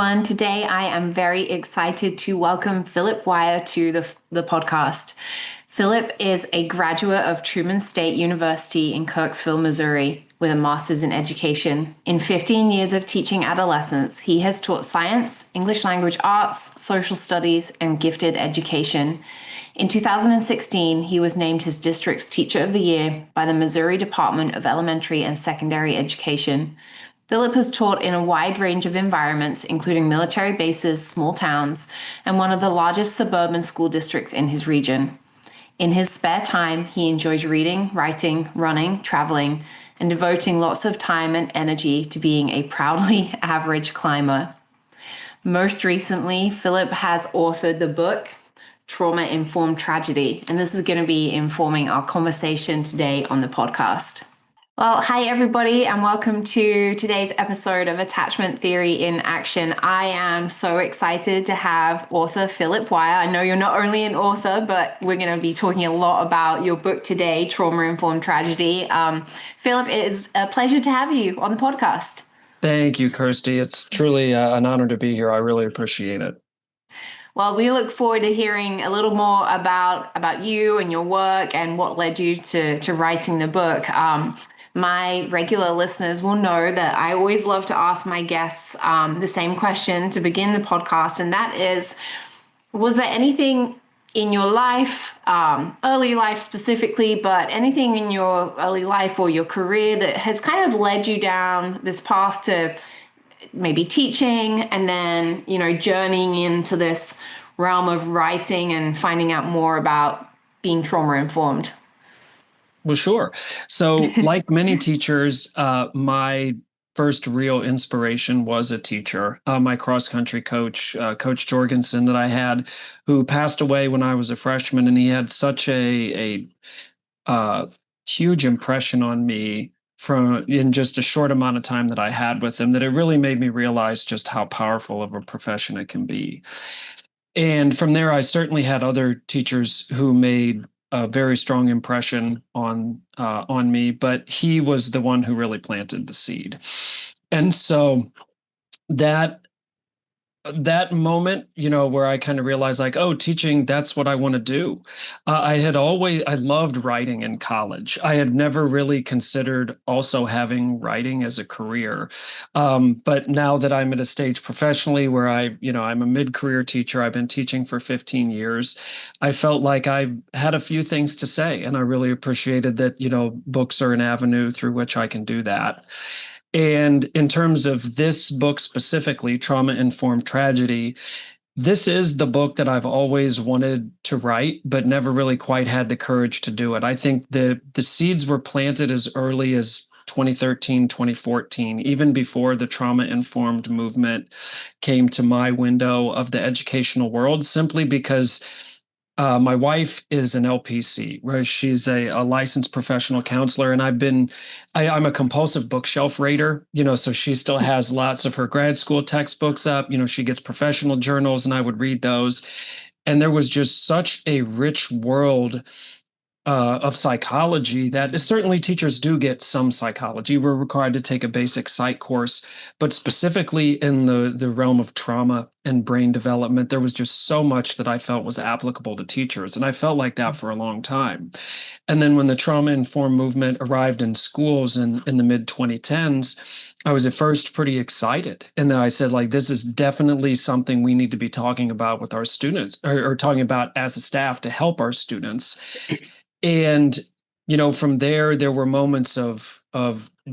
everyone. Today I am very excited to welcome Philip Wire to the podcast. Philip is a graduate of Truman State University in Kirksville, Missouri, with a master's in education. In 15 years of teaching adolescents, he has taught science, English language arts, social studies, and gifted education. In 2016, he was named his district's Teacher of the Year by the Missouri Department of Elementary and Secondary Education. Philip has taught in a wide range of environments, including military bases, small towns, and one of the largest suburban school districts in his region. In his spare time, he enjoys reading, writing, running, traveling, and devoting lots of time and energy to being a proudly average climber. Most recently, Philip has authored the book, Trauma-Informed Tragedy, and this is going to be informing our conversation today on the podcast. Well, hi everybody, and welcome to today's episode of Attachment Theory in Action. I am so excited to have author Philip Wire. I know you're not only an author, but we're going to be talking a lot about your book today, Trauma-Informed Tragedy. Philip, it is a pleasure to have you on the podcast. Thank you, Kirsty. It's truly an honor to be here. I really appreciate it. Well, we look forward to hearing a little more about you and your work and what led you to writing the book. My regular listeners will know that I always love to ask my guests the same question to begin the podcast, and that is, was there anything in your life, early life specifically, but anything in your early life or your career that has kind of led you down this path to maybe teaching and then, journeying into this realm of writing and finding out more about being trauma-informed? Well, sure. So like many teachers, my first real inspiration was a teacher, my cross-country coach, Coach Jorgensen, that I had, who passed away when I was a freshman. And he had such a huge impression on me in just a short amount of time that I had with him, that it really made me realize just how powerful of a profession it can be. And from there, I certainly had other teachers who made a very strong impression on me, but he was the one who really planted the seed. And so that moment, where I kind of realized like, oh, teaching, that's what I want to do. I loved writing in college. I had never really considered also having writing as a career. But now that I'm at a stage professionally where I'm a mid-career teacher, I've been teaching for 15 years. I felt like I had a few things to say, and I really appreciated that, books are an avenue through which I can do that. And in terms of this book specifically, Trauma-Informed Tragedy, this is the book that I've always wanted to write, but never really quite had the courage to do it. I think the seeds were planted as early as 2013, 2014, even before the trauma-informed movement came to my window of the educational world, simply because my wife is an LPC, where she's a licensed professional counselor, and I'm a compulsive bookshelf raider, so she still has lots of her grad school textbooks up. She gets professional journals, and I would read those. And there was just such a rich world of psychology that certainly teachers do get some psychology. We're required to take a basic psych course, but specifically in the realm of trauma and brain development, there was just so much that I felt was applicable to teachers. And I felt like that for a long time. And then when the trauma-informed movement arrived in schools in the mid-2010s, I was at first pretty excited. And then I said, like, this is definitely something we need to be talking about with our students, or talking about as a staff to help our students. And, from there were moments of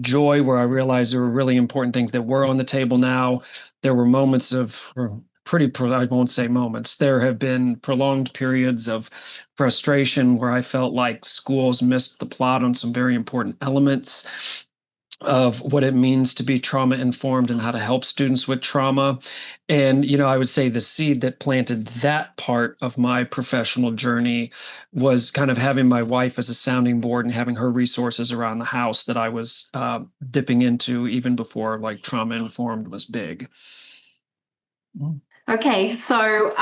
joy where I realized there were really important things that were on the table now. There were moments of I won't say moments. There have been prolonged periods of frustration where I felt like schools missed the plot on some very important elements of what it means to be trauma informed and how to help students with trauma. And, I would say the seed that planted that part of my professional journey was kind of having my wife as a sounding board and having her resources around the house that I was dipping into even before like trauma informed was big. Okay, so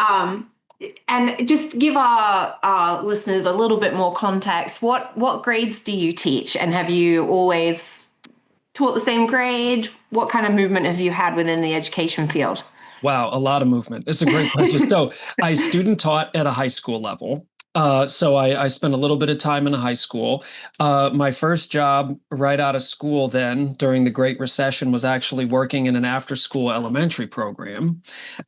and just give our listeners a little bit more context. What grades do you teach, and have you always taught the same grade? What kind of movement have you had within the education field? Wow, a lot of movement. It's a great question. So I student taught at a high school level. So I spent a little bit of time in a high school. My first job right out of school then during the Great Recession was actually working in an after school elementary program.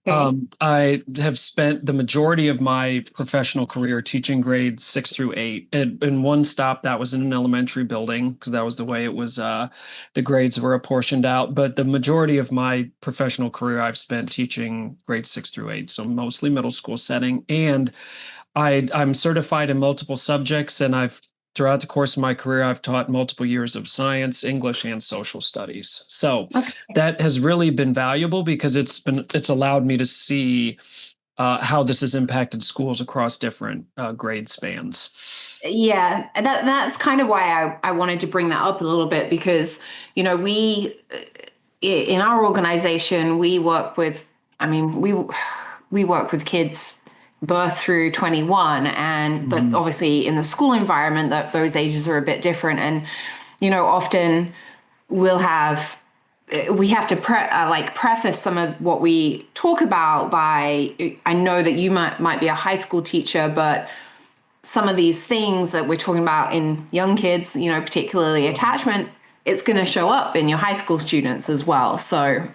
Okay. I have spent the majority of my professional career teaching grades 6 through 8. In one stop, that was in an elementary building because that was the way it was. The grades were apportioned out. But the majority of my professional career, I've spent teaching grades 6 through 8, so mostly middle school setting. And I'm certified in multiple subjects, and I've throughout the course of my career, I've taught multiple years of science, English, and social studies. So Okay. that has really been valuable because it's allowed me to see how this has impacted schools across different grade spans. Yeah, that's kind of why I wanted to bring that up a little bit because, in our organization, we work with, I mean, we work with kids birth through 21, and but Mhm. obviously in the school environment that those ages are a bit different. And often we'll have we have to preface some of what we talk about by, I know that you might be a high school teacher, but some of these things that we're talking about in young kids, particularly attachment, it's going to show up in your high school students as well. So,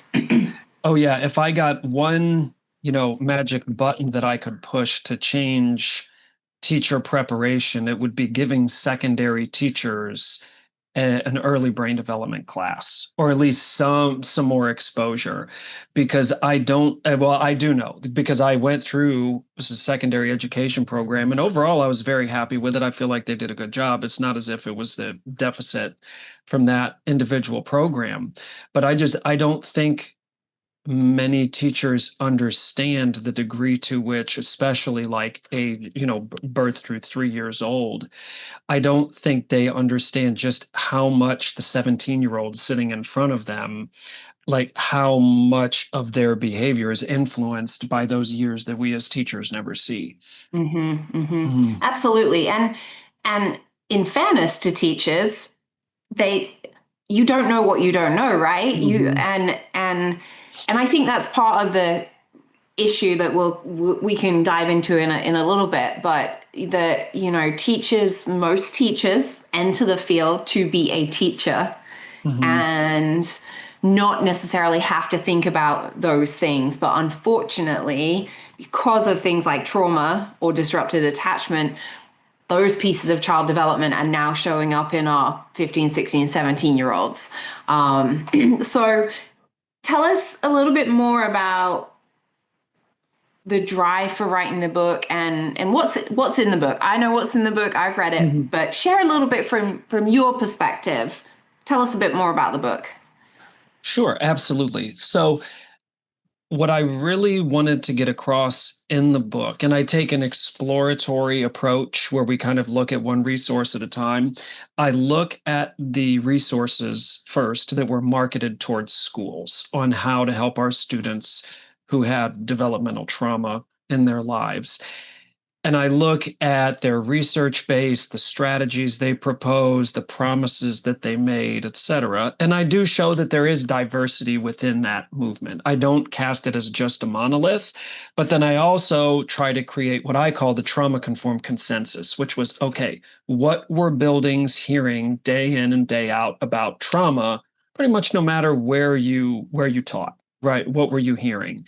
Oh yeah, if I got one, magic button that I could push to change teacher preparation, it would be giving secondary teachers an early brain development class, or at least some more exposure, because I don't well, I do know because I went through a secondary education program, and overall I was very happy with it. I feel like they did a good job. It's not as if it was the deficit from that individual program, but I don't think many teachers understand the degree to which, especially like birth through 3 years old, I don't think they understand just how much the 17-year-old sitting in front of them, like how much of their behavior is influenced by those years that we as teachers never see. Mm. absolutely. And in fairness to teachers, they you don't know what you don't know, right? You Hmm. and I think that's part of the issue that we can dive into in a little bit. But teachers, most teachers enter the field to be a teacher Hmm. and not necessarily have to think about those things. But unfortunately, because of things like trauma or disrupted attachment, those pieces of child development are now showing up in our 15, 16, 17-year olds. So tell us a little bit more about the drive for writing the book and what's in the book. I know what's in the book. I've read it, Hmm. but share a little bit from your perspective. Tell us a bit more about the book. Sure, absolutely. So what I really wanted to get across in the book, and I take an exploratory approach where we kind of look at one resource at a time. I look at the resources first that were marketed towards schools on how to help our students who had developmental trauma in their lives. And I look at their research base, the strategies they propose, the promises that they made, et cetera. And I do show that there is diversity within that movement. I don't cast it as just a monolith, but then I also try to create what I call the trauma conformed consensus, which was okay, what were buildings hearing day in and day out about trauma, pretty much no matter where you taught, right? What were you hearing?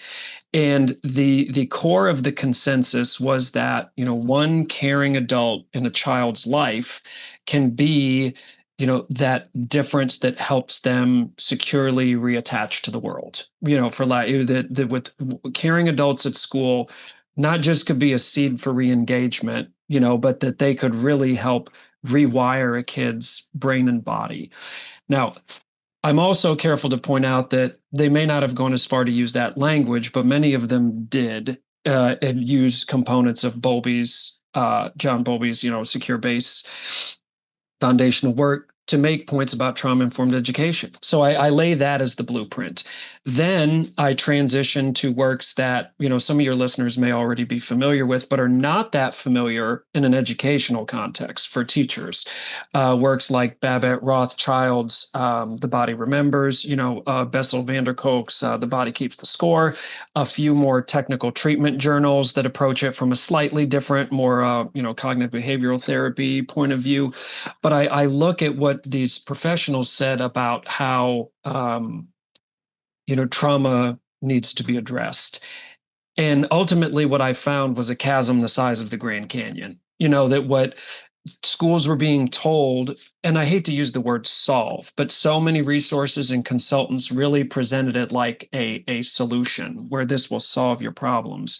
And the core of the consensus was that, one caring adult in a child's life can be, that difference that helps them securely reattach to the world. For like that with caring adults at school, not just could be a seed for re-engagement, but that they could really help rewire a kid's brain and body. Now, I'm also careful to point out that they may not have gone as far to use that language, but many of them did and use components of Bowlby's, John Bowlby's, secure base foundational work to make points about trauma-informed education. So I lay that as the blueprint. Then I transition to works that, some of your listeners may already be familiar with, but are not that familiar in an educational context for teachers. Works like Babette Rothschild's The Body Remembers, Bessel van der Kolk's The Body Keeps the Score, a few more technical treatment journals that approach it from a slightly different, more, cognitive behavioral therapy point of view. But I look at what these professionals said about how, trauma needs to be addressed. And ultimately, what I found was a chasm the size of the Grand Canyon. That what schools were being told, and I hate to use the word solve, but so many resources and consultants really presented it like a solution where this will solve your problems.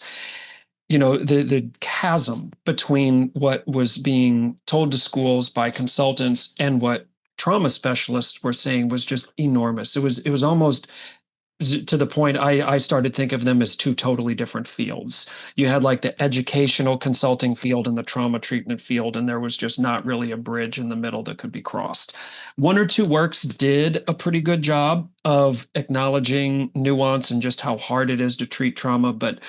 The chasm between what was being told to schools by consultants and what trauma specialists were saying was just enormous. It was almost to the point I started to think of them as two totally different fields. You had like the educational consulting field and the trauma treatment field, and there was just not really a bridge in the middle that could be crossed. One or two works did a pretty good job of acknowledging nuance and just how hard it is to treat trauma, but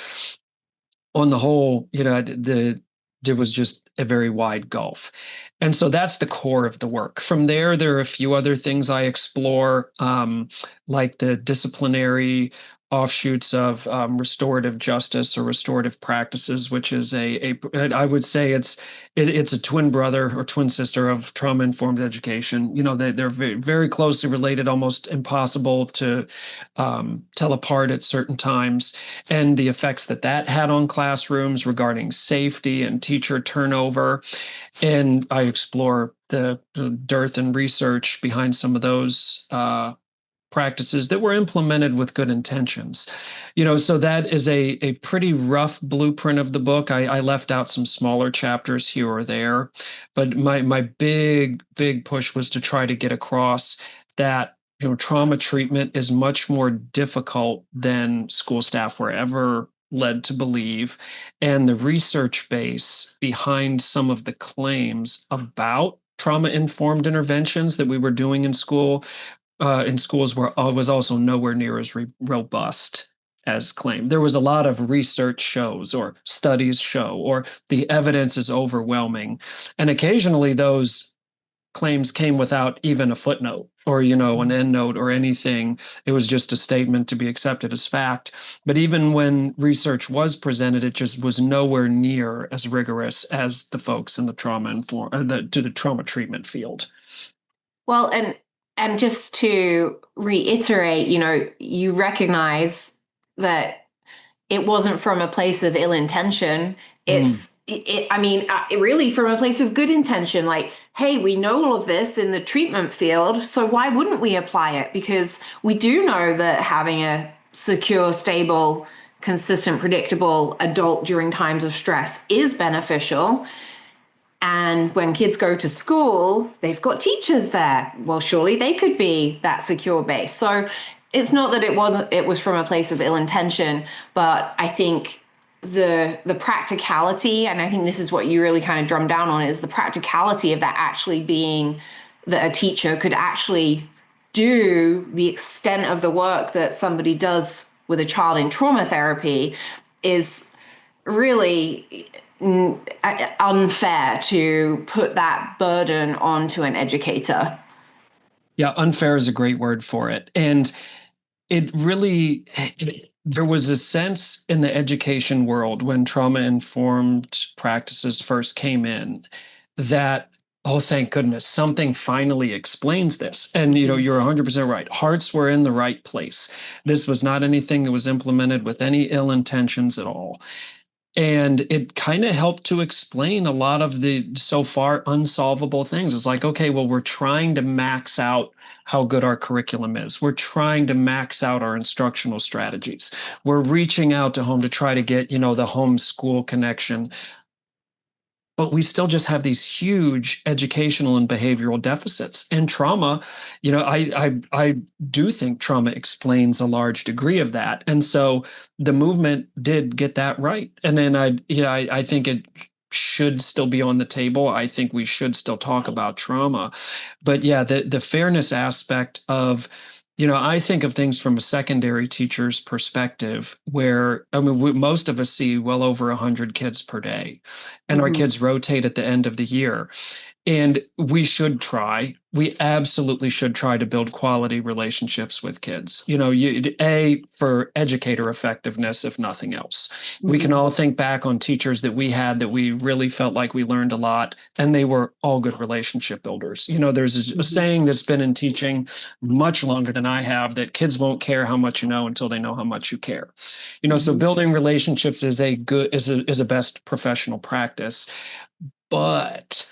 on the whole, there was just a very wide gulf. And so that's the core of the work. From there are a few other things I explore, like the disciplinary offshoots of restorative justice or restorative practices, which is I would say it's a twin brother or twin sister of trauma-informed education. They're very, very closely related, almost impossible to tell apart at certain times, and the effects that had on classrooms regarding safety and teacher turnover. And I explore the dearth in research behind some of those practices that were implemented with good intentions. So that is a pretty rough blueprint of the book. I left out some smaller chapters here or there, but my big push was to try to get across that trauma treatment is much more difficult than school staff were ever led to believe, and the research base behind some of the claims about trauma-informed interventions that we were doing in schools was also nowhere near as robust as claimed. There was a lot of research shows or studies show, or the evidence is overwhelming. And occasionally those claims came without even a footnote or, an endnote or anything. It was just a statement to be accepted as fact. But even when research was presented, it just was nowhere near as rigorous as the folks in the the trauma treatment field. Well, and just to reiterate, you recognize that it wasn't from a place of ill intention. Really from a place of good intention. Like, hey, we know all of this in the treatment field, so why wouldn't we apply it? Because we do know that having a secure, stable, consistent, predictable adult during times of stress is beneficial. And when kids go to school, they've got teachers there. Well, surely they could be that secure base. So it's not that it was from a place of ill intention, but I think the practicality, and I think this is what you really kind of drum down on, is the practicality of that actually being that a teacher could actually do the extent of the work that somebody does with a child in trauma therapy is really unfair to put that burden onto an educator. Yeah, unfair is a great word for it. And it really, there was a sense in the education world when trauma-informed practices first came in that, oh, thank goodness, something finally explains this. And, you're 100% right. Hearts were in the right place. This was not anything that was implemented with any ill intentions at all. And it kind of helped to explain a lot of the so far unsolvable things. It's like, okay, well, we're trying to max out how good our curriculum is. We're trying to max out our instructional strategies. We're reaching out to home to try to get, the home school connection. But we still just have these huge educational and behavioral deficits. And trauma, I do think trauma explains a large degree of that. And so the movement did get that right. And then I think it should still be on the table. I think we should still talk about trauma. But yeah, the fairness aspect of, I think of things from a secondary teacher's perspective, where, I mean, most of us see well over 100 kids per day, and our Mhm. kids rotate at the end of the year. And we absolutely should try to build quality relationships with kids. For educator effectiveness, if nothing else. We can Mhm. all think back on teachers that we had that we really felt like we learned a lot, and they were all good relationship builders. There's a Mhm. saying that's been in teaching much longer than I have, that kids won't care how much you know until they know how much you care. So Mhm. building relationships is a best professional practice. But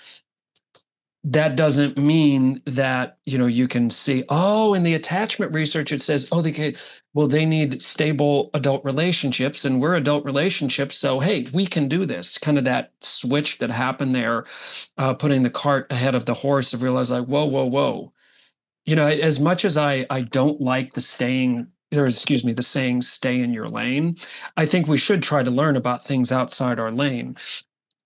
that doesn't mean that you can see, oh, in the attachment research it says, oh, they need stable adult relationships, and we're adult relationships, so hey, we can do this. Kind of that switch that happened there, putting the cart ahead of the horse, and realize, like, whoa, whoa, whoa. As much as I don't like the saying stay in your lane, I think we should try to learn about things outside our lane.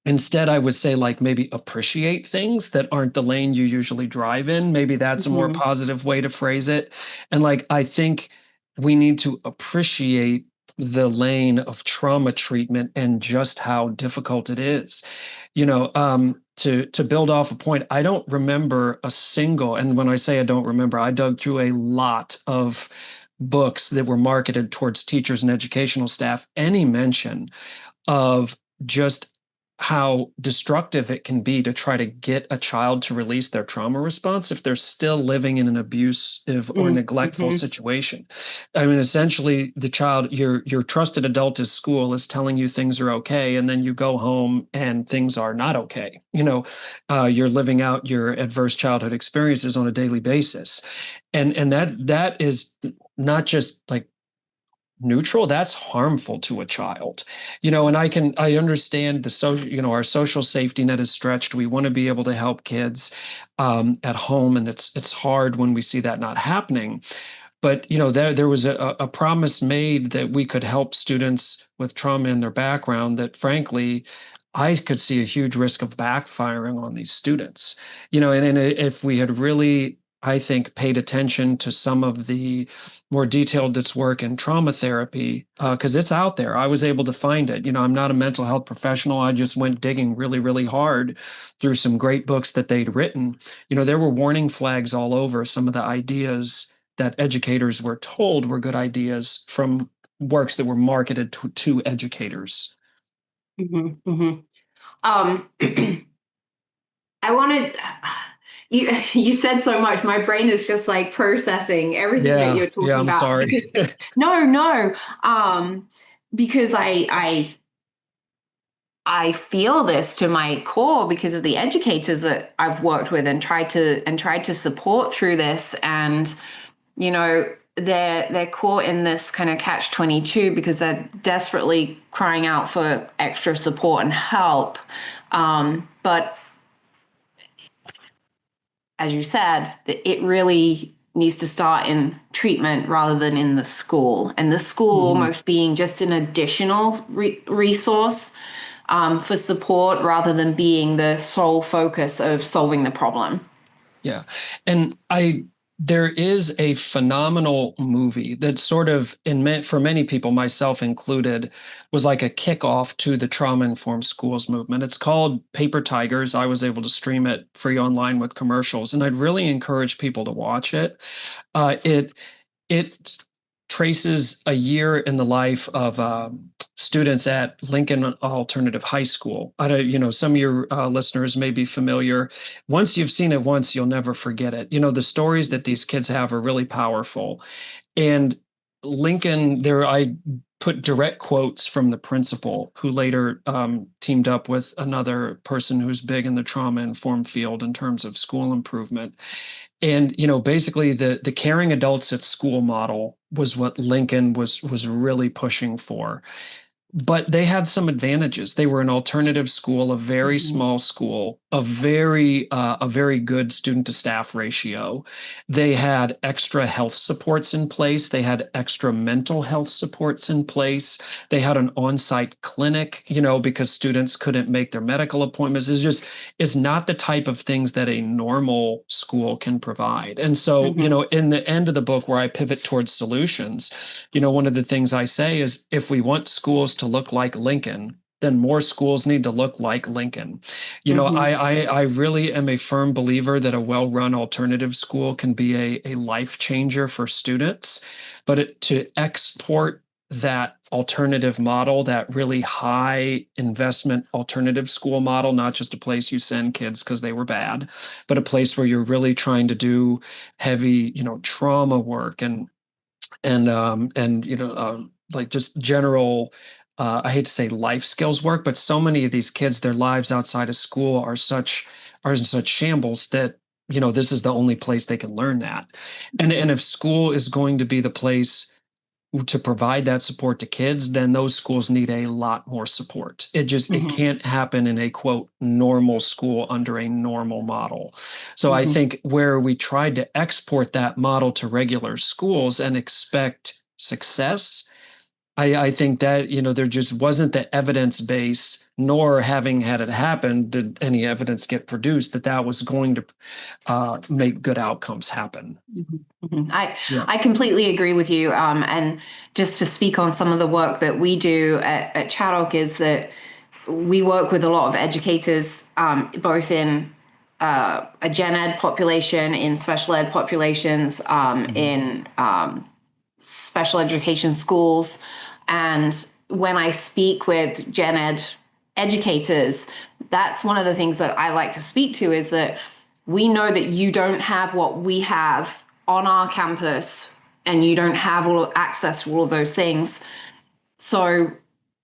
Instead, I would say, like, maybe appreciate things that aren't the lane you usually drive in. Maybe that's a more Mhm. positive way to phrase it. And like, I think we need to appreciate the lane of trauma treatment and just how difficult it is. To build off a point, I don't remember a single, and when I say I don't remember, I dug through a lot of books that were marketed towards teachers and educational staff, any mention of just how destructive it can be to try to get a child to release their trauma response if they're still living in an abusive or Mhm. neglectful Mhm. situation. I mean, essentially, the child, your trusted adult at school, is telling you things are okay, and then you go home and things are not okay. You're living out your adverse childhood experiences on a daily basis, and that is not just like neutral, that's harmful to a child. And I understand the social, our social safety net is stretched. We want to be able to help kids at home, and it's hard when we see that not happening. But there was a promise made that we could help students with trauma in their background that, frankly, I could see a huge risk of backfiring on these students. And if we had really, I think, paid attention to some of the more detailed its work in trauma therapy, because it's out there. I was able to find it. I'm not a mental health professional. I just went digging really, really hard through some great books that they'd written. There were warning flags all over some of the ideas that educators were told were good ideas from works that were marketed to educators. Mhm. Mhm. Um, I wanted you you said so much. My brain is just like processing everything that Yeah, you're yeah, talking I'm about sorry. because no, no. Um, because I feel this to my core because of the educators that I've worked with and tried to support through this. And they're caught in this kind of catch 22 because they're desperately crying out for extra support and help. But as you said, it really needs to start in treatment rather than in the school, and the school Mhm. almost being just an additional resource for support rather than being the sole focus of solving the problem. Yeah. And there is a phenomenal movie that sort of, for many people, myself included, was like a kickoff to the trauma-informed schools movement. It's called Paper Tigers. I was able to stream it free online with commercials, and I'd really encourage people to watch it. It traces a year in the life of students at Lincoln Alternative High School. I don't, some of your listeners may be familiar. Once you've seen it once, you'll never forget it. The stories that these kids have are really powerful. And Lincoln, I put direct quotes from the principal, who later teamed up with another person who's big in the trauma informed field in terms of school improvement. And basically the caring adults at school model was what Lincoln was really pushing for. But they had some advantages. They were an alternative school, a very Mhm. small school. a very good student to staff ratio. They had extra health supports in place. They had extra mental health supports in place. They had an on-site clinic, because students couldn't make their medical appointments. It's not the type of things that a normal school can provide. And so, Hmm. in the end of the book where I pivot towards solutions, one of the things I say is if we want schools to look like Lincoln, then more schools need to look like Lincoln. Hmm. I really am a firm believer that a well-run alternative school can be a life changer for students, but to export that alternative model, that really high investment alternative school model, not just a place you send kids because they were bad, but a place where you're really trying to do heavy, trauma work and like just general I hate to say life skills work, but so many of these kids, their lives outside of school are in such shambles that this is the only place they can learn that. And if school is going to be the place to provide that support to kids, then those schools need a lot more support. It Hmm. can't happen in a quote normal school under a normal model. So I Hmm. think where we tried to export that model to regular schools and expect success, I think that, there just wasn't the evidence base, nor having had it happen, did any evidence get produced that that was going to make good outcomes happen. Hmm. Yeah. I completely agree with you. And just to speak on some of the work that we do at Chaddock is that we work with a lot of educators, both in a gen ed population, in special ed populations, Mhm. in special education schools. And when I speak with gen ed educators, that's one of the things that I like to speak to is that we know that you don't have what we have on our campus and you don't have all access to all of those things. So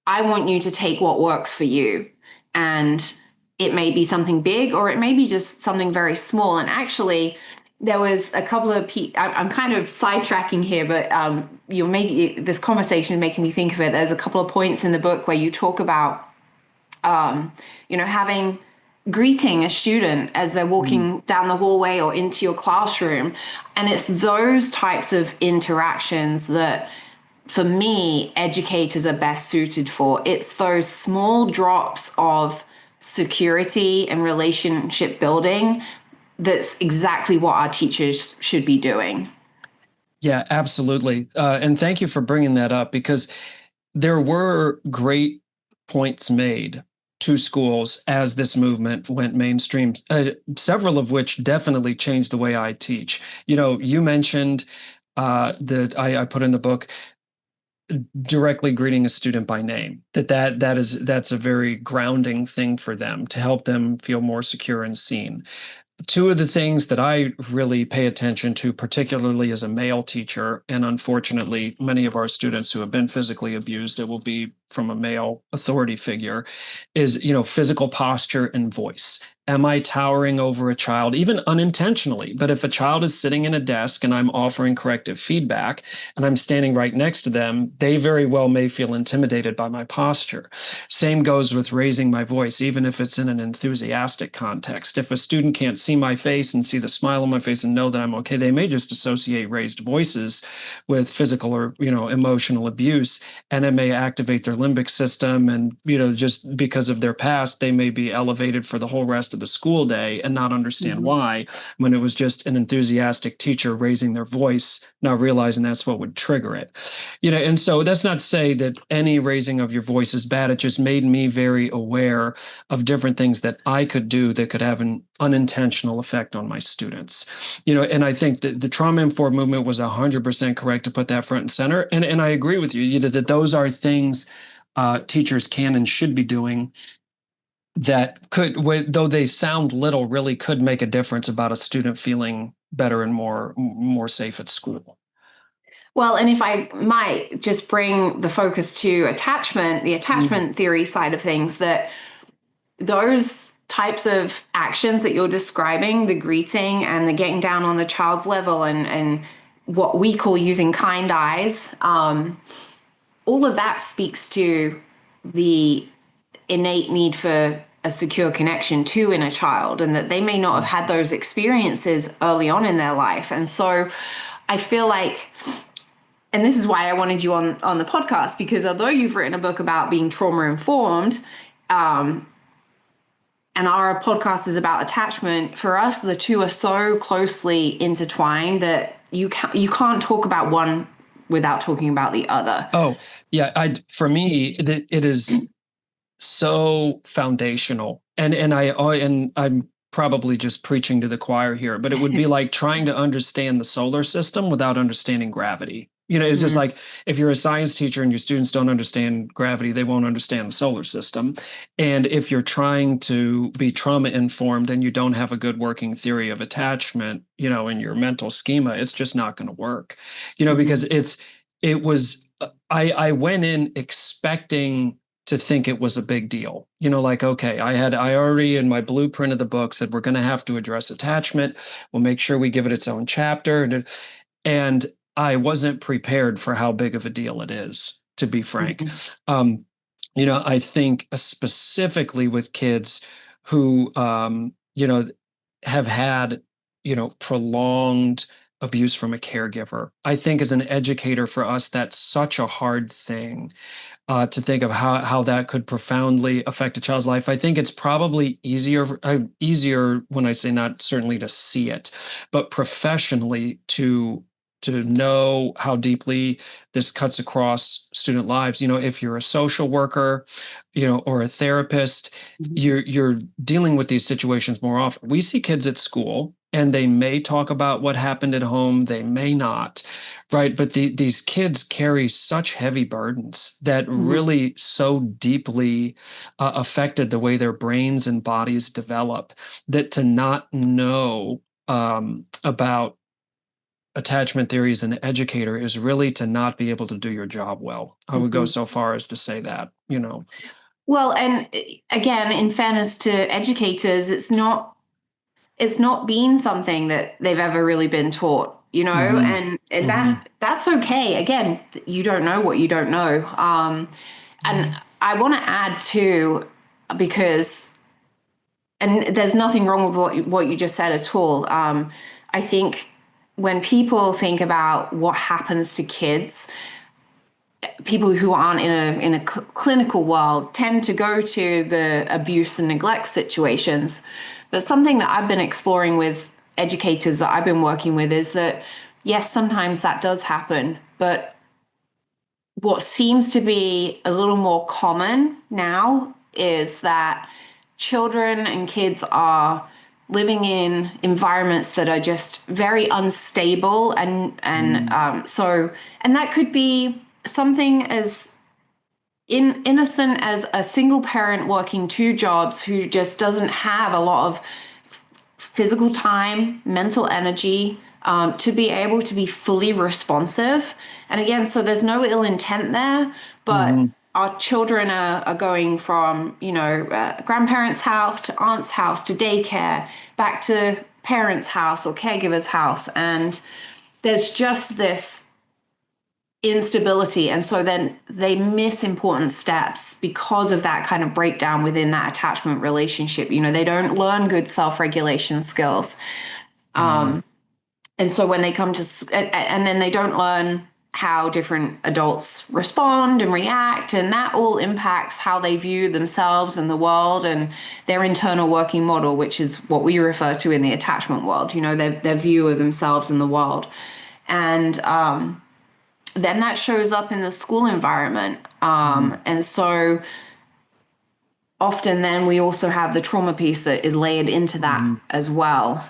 I want you to take what works for you. And it may be something big or it may be just something very small. And actually, there was a couple of I'm kind of sidetracking here, but you're making this conversation making me think of it. There's a couple of points in the book where you talk about, having greeting a student as they're Mhm. walking down the hallway or into your classroom. And it's those types of interactions that for me, educators are best suited for. It's those small drops of security and relationship building that's exactly what our teachers should be doing. Yeah, absolutely. And thank you for bringing that up because there were great points made to schools as this movement went mainstream, several of which definitely changed the way I teach. You mentioned that I put in the book directly greeting a student by name. That's a very grounding thing for them to help them feel more secure and seen. Two of the things that I really pay attention to, particularly as a male teacher, and unfortunately, many of our students who have been physically abused, it will be from a male authority figure, is, physical posture and voice. Am I towering over a child, even unintentionally? But if a child is sitting in a desk and I'm offering corrective feedback and I'm standing right next to them, they very well may feel intimidated by my posture. Same goes with raising my voice, even if it's in an enthusiastic context. If a student can't see my face and see the smile on my face and know that I'm okay, they may just associate raised voices with physical or, emotional abuse, and it may activate their limbic system. And, just because of their past, they may be elevated for the whole rest of the school day and not understand Mhm. why, when it was just an enthusiastic teacher raising their voice, not realizing that's what would trigger it. And so that's not to say that any raising of your voice is bad. It just made me very aware of different things that I could do that could have an unintentional effect on my students. And I think that the trauma informed movement was 100% correct to put that front and center. And I agree with you, that those are things teachers can and should be doing that could, though they sound little, really could make a difference about a student feeling better and more safe at school. Well, and if I might just bring the focus to attachment, the Mm, attachment theory side of things, that those types of actions that you're describing, the greeting and the getting down on the child's level and what we call using kind eyes, all of that speaks to the innate need for a secure connection to in a child, and that they may not have had those experiences early on in their life. And so I feel like, and this is why I wanted you on the podcast, because although you've written a book about being trauma informed, and our podcast is about attachment, for us, the two are so closely intertwined that you can't talk about one without talking about the other. Oh, yeah. For me, it is so foundational. And I'm probably just preaching to the choir here, but it would be like trying to understand the solar system without understanding gravity. It's just like if you're a science teacher and your students don't understand gravity, they won't understand the solar system. And if you're trying to be trauma informed and you don't have a good working theory of attachment, in your mental schema, it's just not going to work. Because it was I went in expecting to think it was a big deal. Like, okay, I already in my blueprint of the book said we're going to have to address attachment. We'll make sure we give it its own chapter. And I wasn't prepared for how big of a deal it is, to be frank. I think specifically with kids who, have had, prolonged abuse from a caregiver. I think as an educator for us, that's such a hard thing to think of how that could profoundly affect a child's life. I think it's probably easier when I say not certainly to see it, but professionally to know how deeply this cuts across student lives. If you're a social worker, or a therapist, you're dealing with these situations more often. We see kids at school and they may talk about what happened at home, they may not, right? But these kids carry such heavy burdens that really so deeply affected the way their brains and bodies develop, that to not know about attachment theory as an educator is really to not be able to do your job well. I would go so far as to say that. Well, and again, in fairness to educators, it's not been something that they've ever really been taught, and that's okay. Again, you don't know what you don't know. And I want to add too, because, and there's nothing wrong with what you just said at all. I think when people think about what happens to kids, people who aren't in a clinical world tend to go to the abuse and neglect situations. But something that I've been exploring with educators that I've been working with is that, yes, sometimes that does happen, but what seems to be a little more common now is that children and kids are living in environments that are just very unstable, and that could be something as innocent as a single parent working two jobs who just doesn't have a lot of physical time, mental energy, to be able to be fully responsive. And again, so there's no ill intent there, but our children are going from, grandparents' house to aunt's house to daycare, back to parents' house or caregiver's house. And there's just this instability. And so then they miss important steps because of that kind of breakdown within that attachment relationship. They don't learn good self-regulation skills. And so when they come to, and then they don't learn how different adults respond and react, and that all impacts how they view themselves and the world and their internal working model, which is what we refer to in the attachment world, their view of themselves and the world. And then that shows up in the school environment. And so often then we also have the trauma piece that is layered into that as well.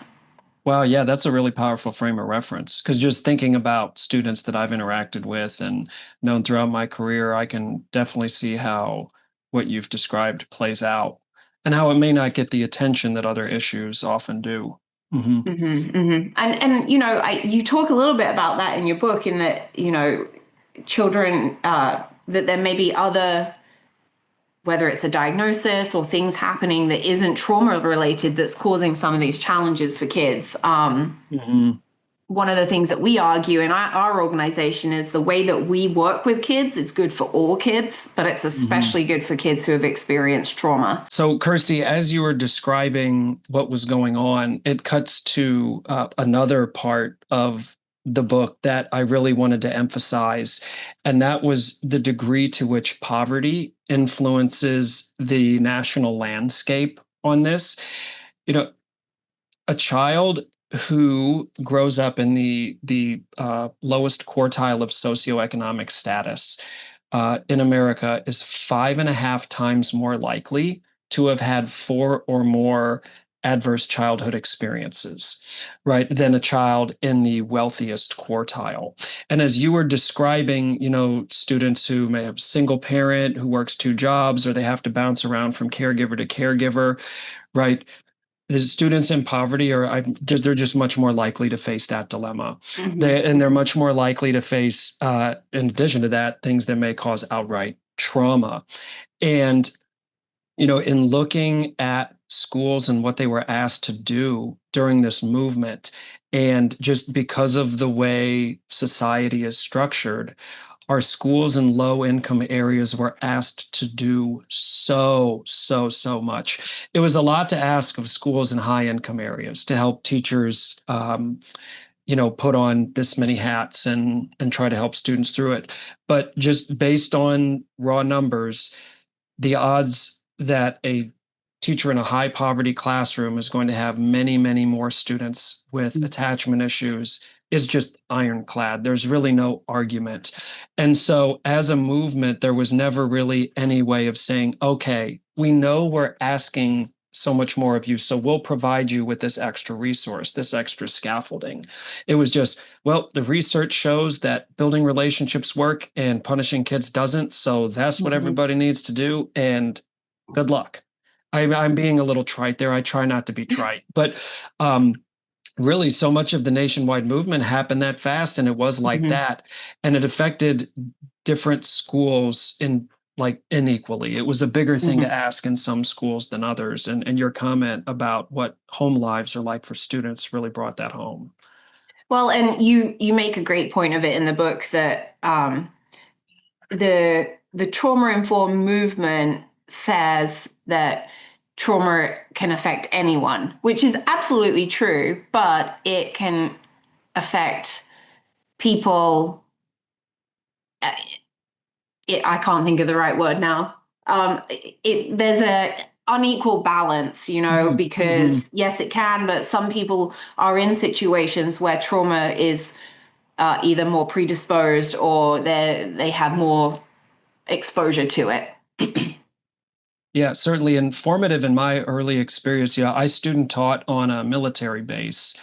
Wow, yeah, that's a really powerful frame of reference, because just thinking about students that I've interacted with and known throughout my career, I can definitely see how what you've described plays out and how it may not get the attention that other issues often do. And you talk a little bit about that in your book, in that, children, that there may be other, whether it's a diagnosis or things happening that isn't trauma related, that's causing some of these challenges for kids. one of the things that we argue in our organization is the way that we work with kids is good for all kids, but it's Mhm. especially good for kids who have experienced trauma. So, Kirsty, as you were describing what was going on, it cuts to another part of the book that I really wanted to emphasize, and that was the degree to which poverty influences the national landscape on this. You know, a child who grows up in the lowest quartile of socioeconomic status in America is 5.5 times more likely to have had four or more adverse childhood experiences, right, than a child in the wealthiest quartile. And as you were describing, students who may have single parent who works two jobs, or they have to bounce around from caregiver to caregiver, right? The students in poverty they're just much more likely to face that dilemma. Hmm. They're much more likely to face, in addition to that, things that may cause outright trauma. And, in looking at schools and what they were asked to do during this movement, and just because of the way society is structured, our schools in low income areas were asked to do so much. It was a lot to ask of schools in high income areas to help teachers, put on this many hats and try to help students through it. But just based on raw numbers, the odds that a teacher in a high poverty classroom is going to have many, many more students with attachment issues is just ironclad. There's really no argument. And so, as a movement, there was never really any way of saying, okay, we know we're asking so much more of you, so we'll provide you with this extra resource, this extra scaffolding. It was just, well, the research shows that building relationships work and punishing kids doesn't. So that's what Hmm. everybody needs to do. And good luck. I'm being a little trite there. I try not to be trite, but um, really, so much of the nationwide movement happened that fast, and it was like Hmm. that, and it affected different schools in like unequally. It was a bigger thing to Hmm. ask in some schools than others, and your comment about what home lives are like for students really brought that home. Well, and you make a great point of it in the book that the trauma informed movement says that trauma can affect anyone, which is absolutely true, but it can affect people. uh, I can't think of the right word now. There's a unequal balance, Mhm. because yes, it can, but some people are in situations where trauma is either more predisposed or they have more exposure to it. Yeah, certainly informative in my early experience. Yeah, I student taught on a military base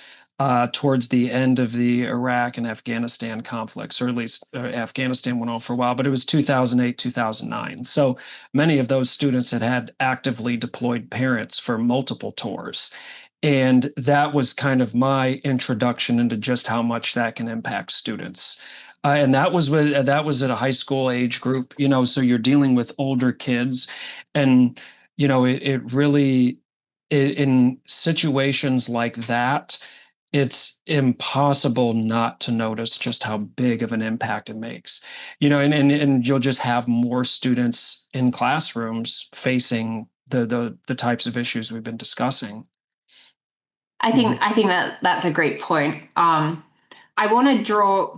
towards the end of the Iraq and Afghanistan conflicts, or at least Afghanistan went on for a while, but it was 2008, 2009. So many of those students had actively deployed parents for multiple tours. And that was kind of my introduction into just how much that can impact students. And that was at a high school age group, so you're dealing with older kids, and it really, in situations like that, it's impossible not to notice just how big of an impact it makes. And you'll just have more students in classrooms facing the types of issues we've been discussing. Mhm. I think that that's a great point. I want to draw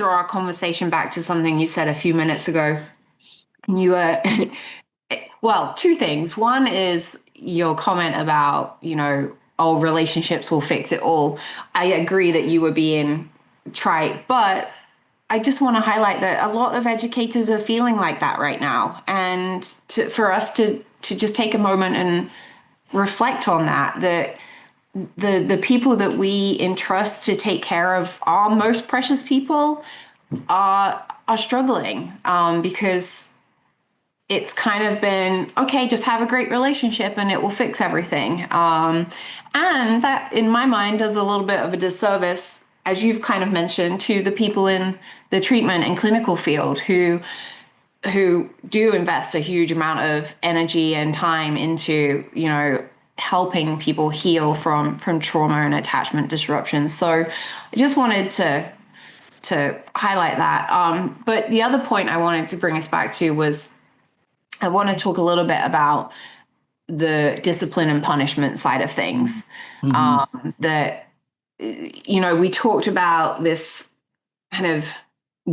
our conversation back to something you said a few minutes ago. You were well, two things. One is your comment about, oh, relationships will fix it all. I agree that you were being trite, but I just want to highlight that a lot of educators are feeling like that right now. And for us to just take a moment and reflect on that the people that we entrust to take care of our most precious people are struggling because it's kind of been okay, just have a great relationship and it will fix everything. And that, in my mind, does a little bit of a disservice, as you've kind of mentioned, to the people in the treatment and clinical field who do invest a huge amount of energy and time into, helping people heal from trauma and attachment disruptions. So I just wanted to highlight that. But the other point I wanted to bring us back to was I want to talk a little bit about the discipline and punishment side of things. Mm-hmm. That, we talked about this kind of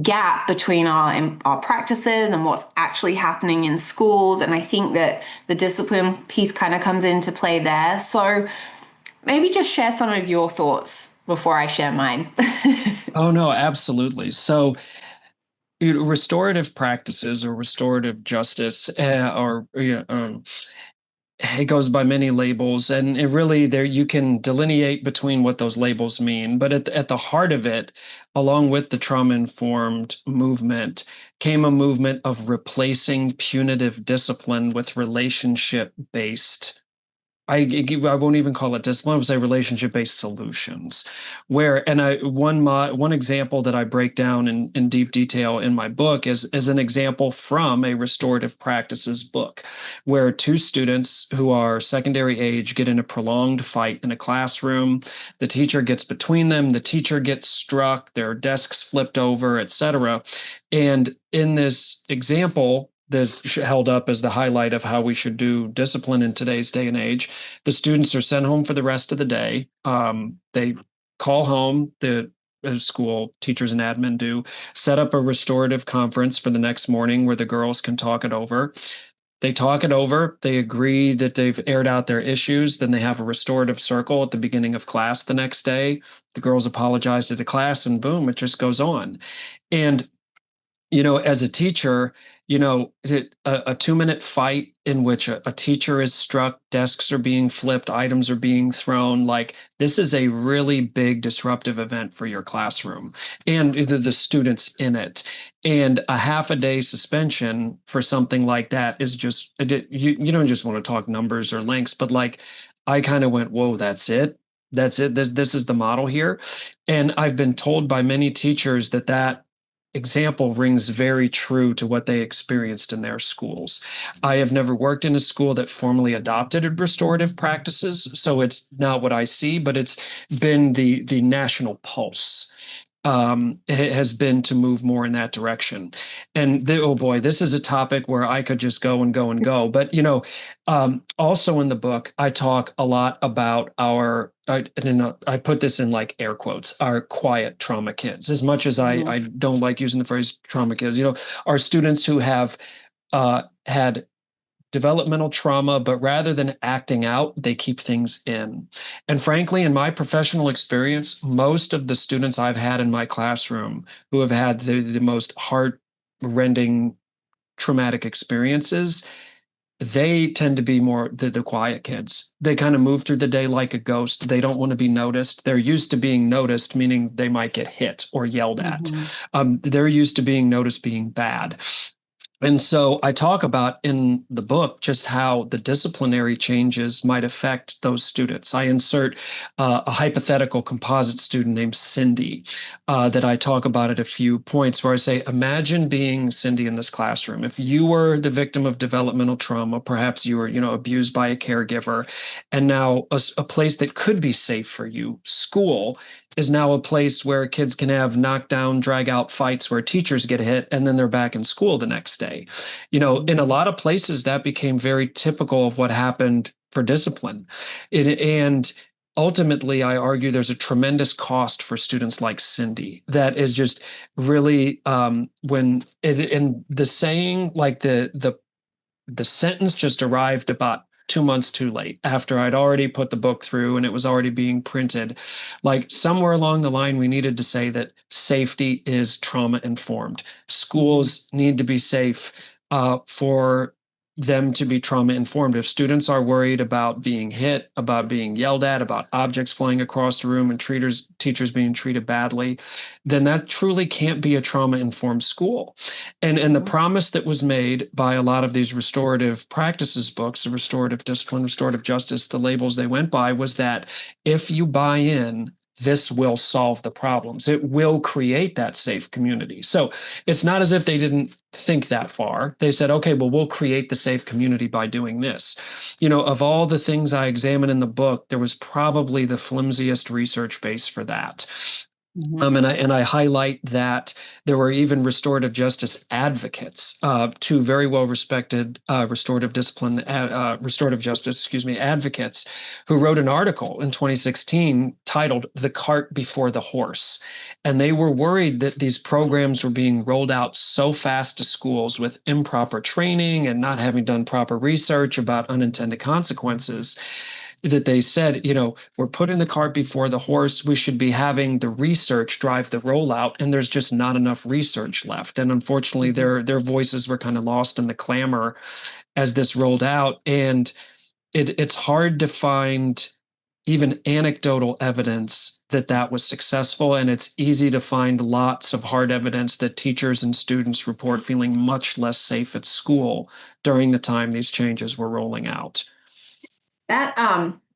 gap between our practices and what's actually happening in schools. And I think that the discipline piece kind of comes into play there. So maybe just share some of your thoughts before I share mine. Oh no, absolutely. So restorative practices or restorative justice, or it goes by many labels, and it really there you can delineate between what those labels mean. But at the heart of it, along with the trauma-informed movement, came a movement of replacing punitive discipline with relationship-based. I won't even call it discipline. I would say relationship-based solutions. Where and I one example that I break down in deep detail in my book is an example from a restorative practices book, where two students who are secondary age get in a prolonged fight in a classroom. The teacher gets between them. The teacher gets struck. Their desks flipped over, etc. And in this example, this held up as the highlight of how we should do discipline in today's day and age. The students are sent home for the rest of the day. They call home, the school teachers and admin do, set up a restorative conference for the next morning where the girls can talk it over. They talk it over. They agree that they've aired out their issues. Then they have a restorative circle at the beginning of class the next day. The girls apologize to the class, and boom, it just goes on. And as a teacher, a 2-minute fight in which a teacher is struck, desks are being flipped, items are being thrown, like this is a really big disruptive event for your classroom and the students in it. And a half a day suspension for something like that is just, you don't just want to talk numbers or lengths, but like I kind of went, whoa, that's it. That's it. This is the model here. And I've been told by many teachers that example rings very true to what they experienced in their schools. I have never worked in a school that formally adopted restorative practices, so it's not what I see, but it's been the national pulse. Has been to move more in that direction. And oh boy, this is a topic where I could just go and go and go. But also in the book, I talk a lot about I put this in like air quotes, our quiet trauma kids. As much as I don't like using the phrase trauma kids, our students who have had developmental trauma, but rather than acting out, they keep things in. And frankly, in my professional experience, most of the students I've had in my classroom who have had the most heart-rending traumatic experiences, they tend to be more the quiet kids. They kind of move through the day like a ghost. They don't want to be noticed. They're used to being noticed, meaning they might get hit or yelled at. They're used to being noticed being bad. And so I talk about in the book just how the disciplinary changes might affect those students. I insert a hypothetical composite student named Cindy that I talk about at a few points where I say, imagine being Cindy in this classroom. If you were the victim of developmental trauma, perhaps you were, abused by a caregiver, and now a place that could be safe for you, school, is now a place where kids can have knockdown, drag out fights where teachers get hit and then they're back in school the next day. In a lot of places that became very typical of what happened for discipline. And ultimately, I argue there's a tremendous cost for students like Cindy that is just really when in the saying, like the sentence just arrived about 2 months too late after I'd already put the book through and it was already being printed. Like somewhere along the line, we needed to say that safety is trauma informed. Schools need to be safe for them to be trauma informed. If students are worried about being hit, about being yelled at, about objects flying across the room and teachers being treated badly, then that truly can't be a trauma informed school. And the promise that was made by a lot of these restorative practices books, the restorative discipline, restorative justice, the labels they went by, was that if you buy in, this will solve the problems. It will create that safe community. So it's not as if they didn't think that far. They said, okay, well, we'll create the safe community by doing this. Of all the things I examine in the book, there was probably the flimsiest research base for that. Mhm. And I highlight that there were even restorative justice advocates, two very well respected restorative justice, advocates, who wrote an article in 2016 titled "The Cart Before the Horse," and they were worried that these programs were being rolled out so fast to schools with improper training and not having done proper research about unintended consequences, that they said, we're putting the cart before the horse. We should be having the research drive the rollout, and there's just not enough research left. And unfortunately, their voices were kind of lost in the clamor as this rolled out. And it's hard to find even anecdotal evidence that that was successful. And it's easy to find lots of hard evidence that teachers and students report feeling much less safe at school during the time these changes were rolling out. That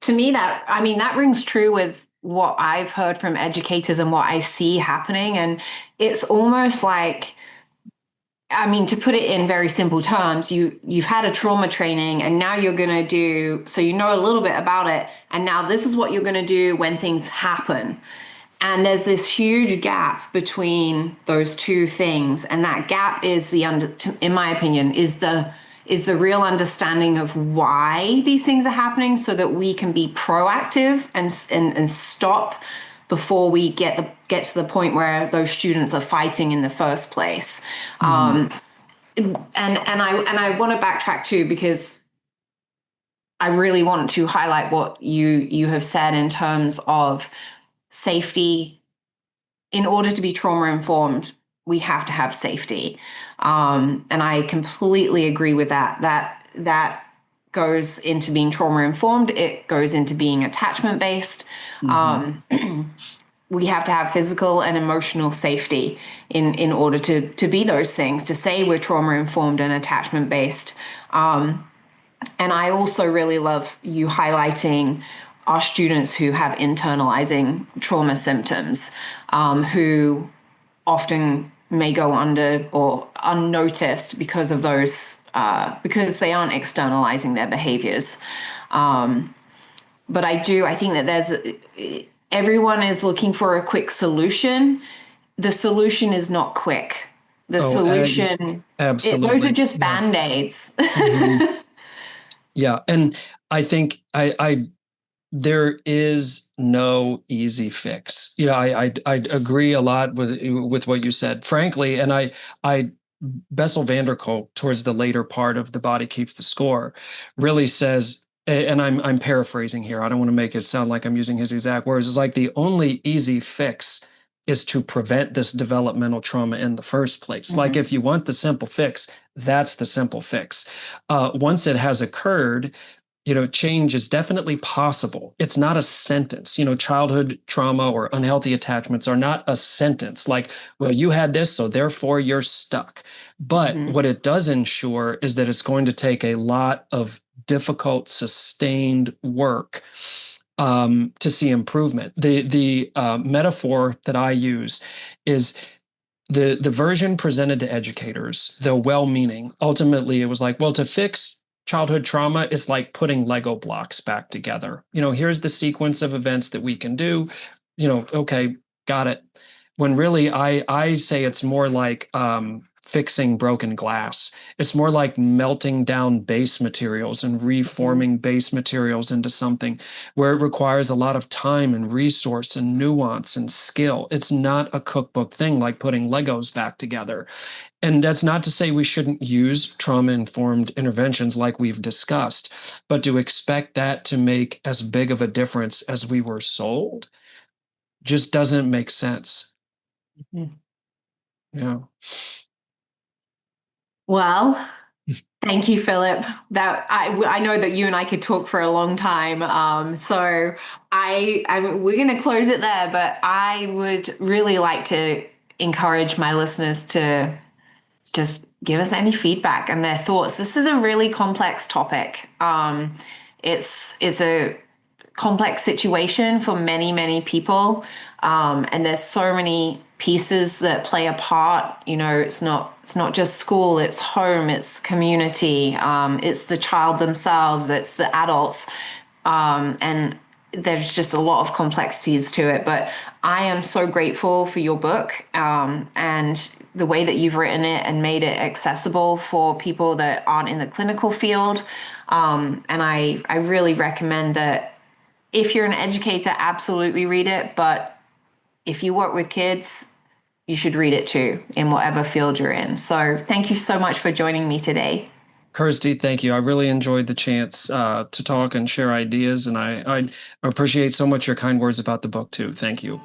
to me, that I mean, that rings true with what I've heard from educators and what I see happening. And it's almost like, I mean, to put it in very simple terms, you've had a trauma training and now you're going to do, so you know a little bit about it, and now this is what you're going to do when things happen. And there's this huge gap between those two things, and that gap is in my opinion, is the real understanding of why these things are happening, so that we can be proactive and stop before we get to the point where those students are fighting in the first place. And I want to backtrack too, because I really want to highlight what you have said in terms of safety. In order to be trauma informed, we have to have safety. And I completely agree with that. That goes into being trauma informed. It goes into being attachment based. We have to have physical and emotional safety in order to be those things, to say we're trauma informed and attachment based. And I also really love you highlighting our students who have internalizing trauma symptoms, who often may go under or unnoticed because of those, because they aren't externalizing their behaviors. But I think that everyone is looking for a quick solution. The solution is not quick. The solution, absolutely. those are just Band-Aids. Yeah. And I think there is no easy fix. I agree a lot with what you said, frankly. And Bessel van der Kolk, towards the later part of The Body Keeps the Score, really says, and I'm paraphrasing here, I don't want to make it sound like I'm using his exact words, it's like the only easy fix is to prevent this developmental trauma in the first place. Like, if you want the simple fix, that's the simple fix. Once it has occurred, change is definitely possible. It's not a sentence. Childhood trauma or unhealthy attachments are not a sentence like, well, you had this, so therefore you're stuck. But what it does ensure is that it's going to take a lot of difficult, sustained work to see improvement. The metaphor that I use is the version presented to educators, though well-meaning. Ultimately, it was like, well, to fix childhood trauma is like putting Lego blocks back together. Here's the sequence of events that we can do. Okay, got it. When really, I say it's more like fixing broken glass. It's more like melting down base materials and reforming base materials into something where it requires a lot of time and resource and nuance and skill. It's not a cookbook thing like putting Legos back together. And that's not to say we shouldn't use trauma-informed interventions like we've discussed, but to expect that to make as big of a difference as we were sold just doesn't make sense. Yeah. Well, thank you, Philip. That I know that you and I could talk for a long time. So we're going to close it there, but I would really like to encourage my listeners to just give us any feedback and their thoughts. This is a really complex topic. It's a complex situation for many, many people. And there's so many pieces that play a part. You know, it's not just school, it's home, it's community, it's the child themselves, it's the adults. And there's just a lot of complexities to it. But I am so grateful for your book, and the way that you've written it and made it accessible for people that aren't in the clinical field. And I really recommend that if you're an educator, absolutely read it. But if you work with kids, you should read it too, in whatever field you're in. So thank you so much for joining me today. Kirsty, thank you. I really enjoyed the chance to talk and share ideas, and I appreciate so much your kind words about the book too. Thank you.